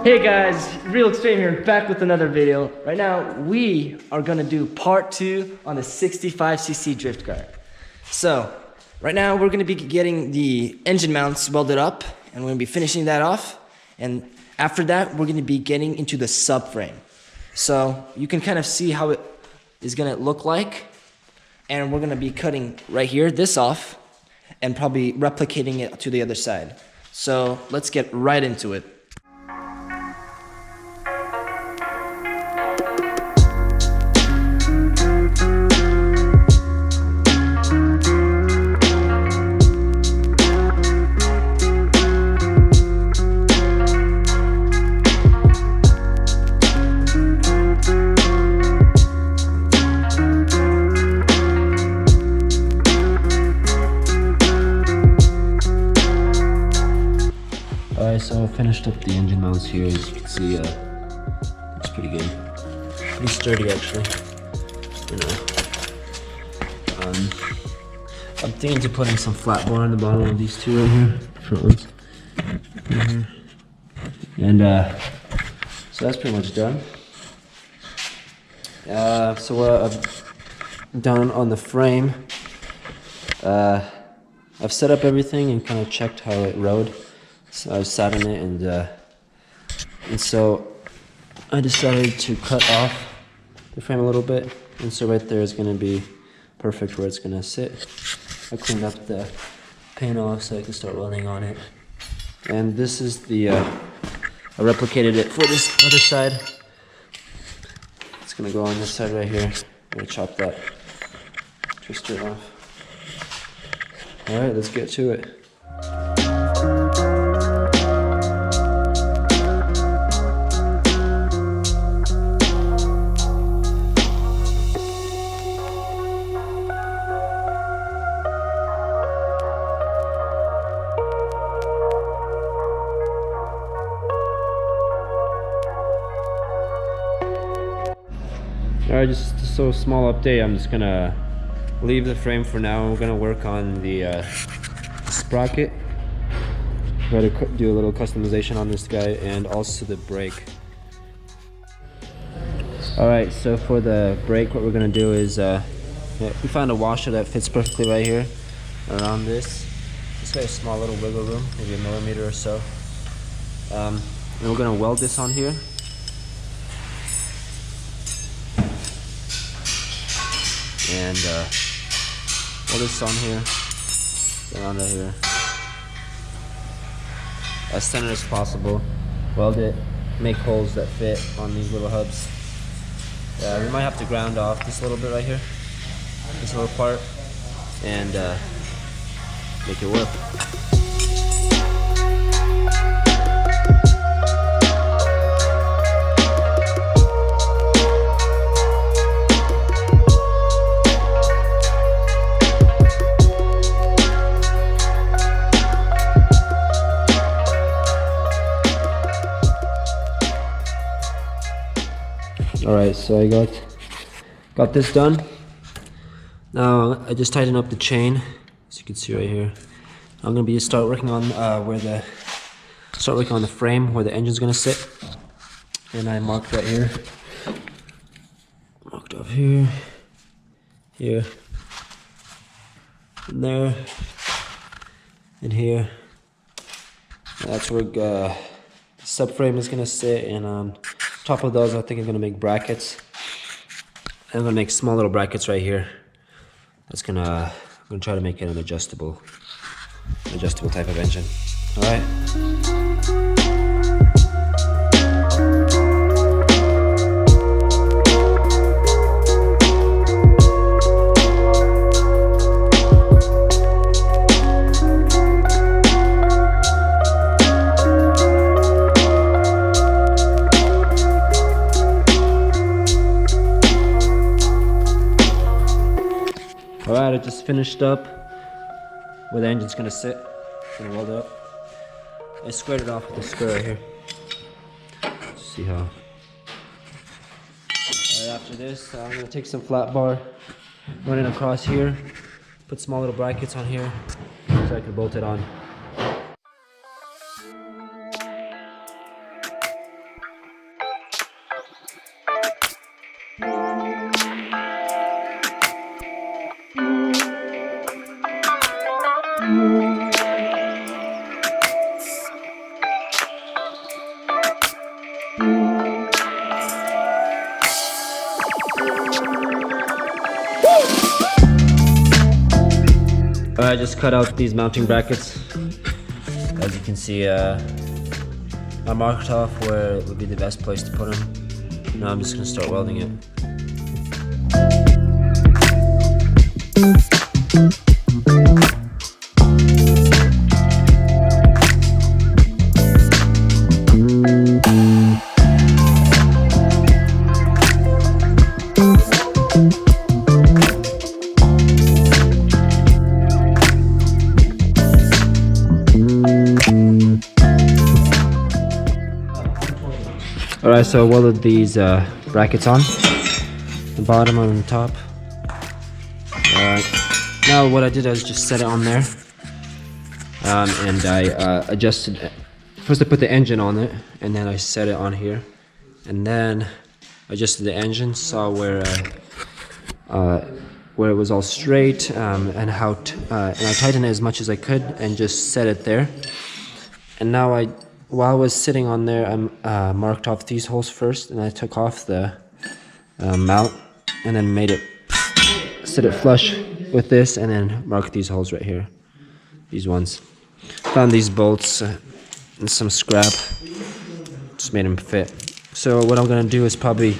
Hey guys, Real Xtreme here, back with another video. Right now, we are gonna do part 2 on the 65cc drift car. So, right now we're gonna be getting the engine mounts welded up, and we're gonna be finishing that off. And after that, we're gonna be getting into the subframe. So, you can kind of see how it is gonna look like. And we're gonna be cutting right here, this off, and probably replicating it to the other side. So, let's get right into it. So I finished up the engine mounts here. As you can see, it's pretty good, pretty sturdy actually. You know, I'm thinking to putting some flat bar on the bottom of these two right here, front ones. And so that's pretty much done. So what I've done on the frame, I've set up everything and kind of checked how it rode. So I sat in it, and so I decided to cut off the frame a little bit, and so right there is going to be perfect where it's going to sit. I cleaned up the paint off so I can start welding on it. And this is the, I replicated it for this other side. It's going to go on this side right here. I'm going to chop that twister off. Alright, let's get to it. Alright, just a so small update. I'm just gonna leave the frame for now. We're gonna work on the sprocket. We're gonna do a little customization on this guy and also the brake. Alright, so for the brake, what we're gonna do is we found a washer that fits perfectly right here around this. It's got a small little wiggle room, maybe a millimeter or so. And we're gonna weld this on here. And weld this on here, around right here, as center as possible. Weld it, make holes that fit on these little hubs. We might have to ground off this little bit right here, this little part, and make it work. Alright, so I got this done. Now I just tightened up the chain, as you can see right here. I'm gonna start working on the frame where the engine's gonna sit. And I marked right here. Marked up here, here, and there, and here. That's where the subframe is gonna sit, and on top of those, I think I'm gonna make brackets. I'm gonna make small little brackets right here. I'm gonna try to make it an adjustable type of engine. All right. Alright, I just finished up where the engine's gonna sit. Gonna weld it up. I squared it off with a square right here. See how. Right after this, I'm gonna take some flat bar, run it across here, put small little brackets on here so I can bolt it on. I just cut out these mounting brackets. As you can see, I marked off where it would be the best place to put them. Now I'm just gonna start welding it. Alright, so I welded these brackets on, the bottom and the top. Now what I did is just set it on there, and I adjusted it. First I put the engine on it, and then I set it on here, and then adjusted the engine, saw where it was all straight, and and I tightened it as much as I could, and just set it there. And now while I was sitting on there, I marked off these holes first, and I took off the mount, and then made it set it flush with this, and then mark these holes right here, these ones. Found these bolts and some scrap, just made them fit. So what I'm gonna do is probably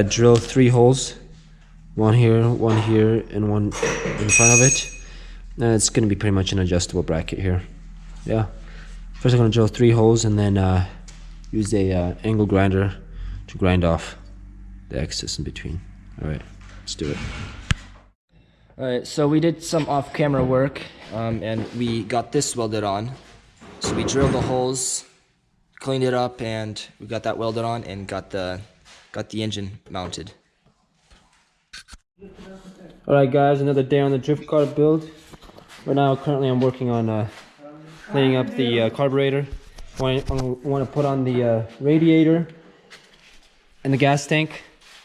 drill 3 holes, one here, and one in front of it. And it's gonna be pretty much an adjustable bracket here. Yeah. First I'm going to drill 3 holes, and then use a angle grinder to grind off the excess in between. Alright, let's do it. Alright, so we did some off-camera work, and we got this welded on. So we drilled the holes, cleaned it up, and we got that welded on and got the engine mounted. Alright guys, another day on the drift car build. Right now, currently I'm working on cleaning up the carburetor. I want to put on the radiator and the gas tank,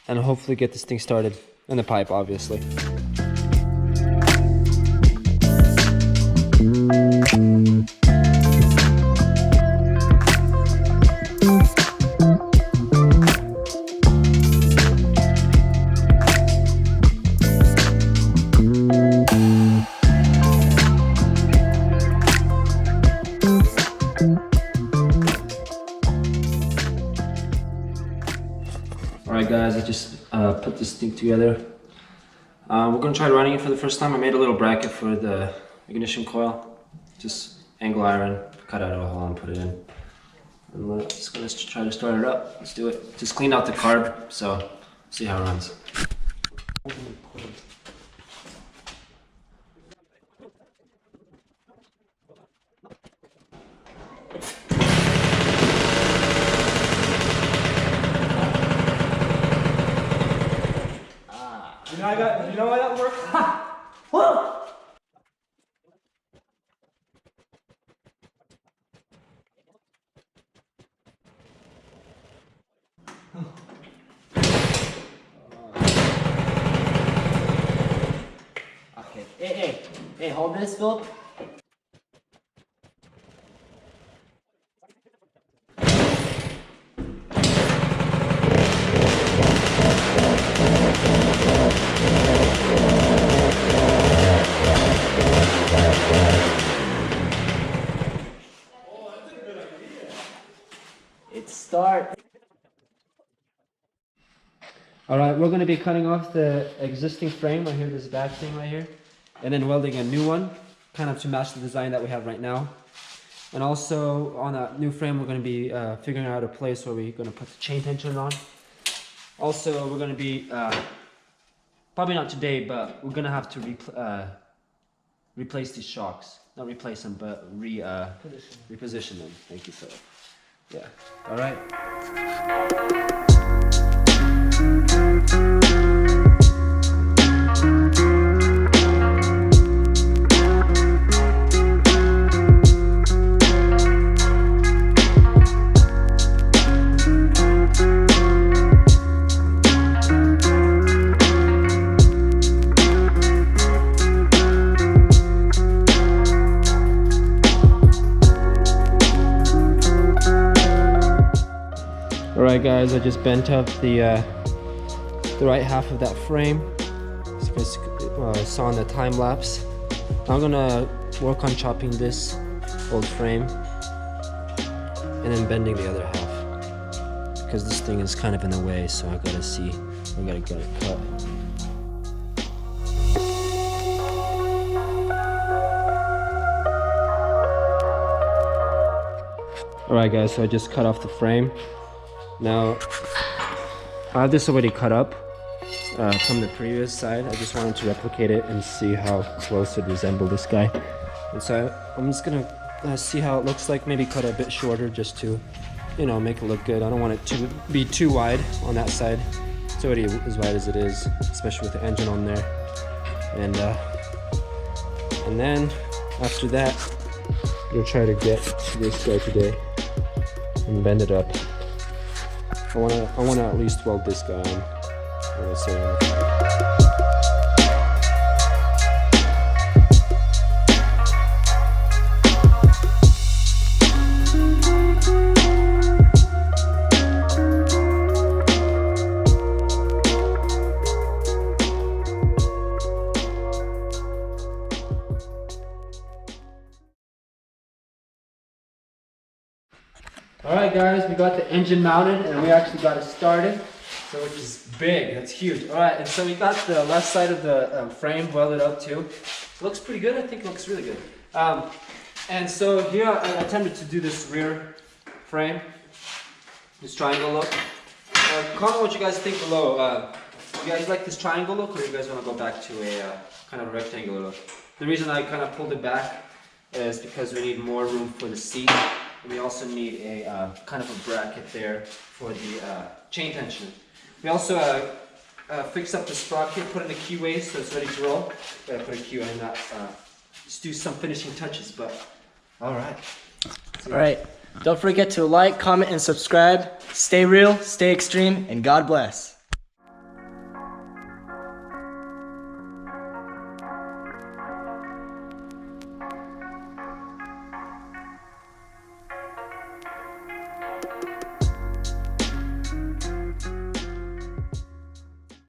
and hopefully get this thing started, and the pipe obviously. Alright guys, I just put this thing together. We're going to try running it for the first time. I made a little bracket for the ignition coil. Just angle iron, cut out a hole and put it in. And we're just going to try to start it up. Let's do it. Just cleaned out the carb, so see how it runs. You know why that works? Ha! Whoa! Okay. Hey, hold this, Philip. Start. Alright, we're going to be cutting off the existing frame right here, this back thing right here, and then welding a new one, kind of to match the design that we have right now. And also on that new frame, we're going to be figuring out a place where we're going to put the chain tensioner on. Also, we're going to be, probably not today, but we're going to have to replace these shocks. Not replace them, but reposition them. Thank you, Philip. Yeah. All right. Alright guys, I just bent up the right half of that frame. As you guys saw in the time lapse. I'm gonna work on chopping this old frame and then bending the other half, because this thing is kind of in the way, so I gotta get it cut. Alright guys, so I just cut off the frame. Now, I have this already cut up from the previous side. I just wanted to replicate it and see how close it resembled this guy. And so I'm just gonna see how it looks like, maybe cut a bit shorter just to, you know, make it look good. I don't want it to be too wide on that side. It's already as wide as it is, especially with the engine on there. And then after that, we'll try to get to this guy today and bend it up. I wanna at least weld this guy on. Alright guys, we got the engine mounted and we actually got it started, so which is big, that's huge. Alright, and so we got the left side of the frame welded up too. It looks pretty good, I think it looks really good. And so here I attempted to do this rear frame, this triangle look. Comment what you guys think below. You guys like this triangle look, or you guys want to go back to a kind of rectangular look? The reason I kind of pulled it back is because we need more room for the seat. And we also need a kind of a bracket there for the chain tensioner. We also fixed up the sprocket, put in the keyways so it's ready to roll. Gotta put a key in that, just do some finishing touches, but alright. Alright, don't forget to like, comment, and subscribe. Stay real, stay extreme, and God bless.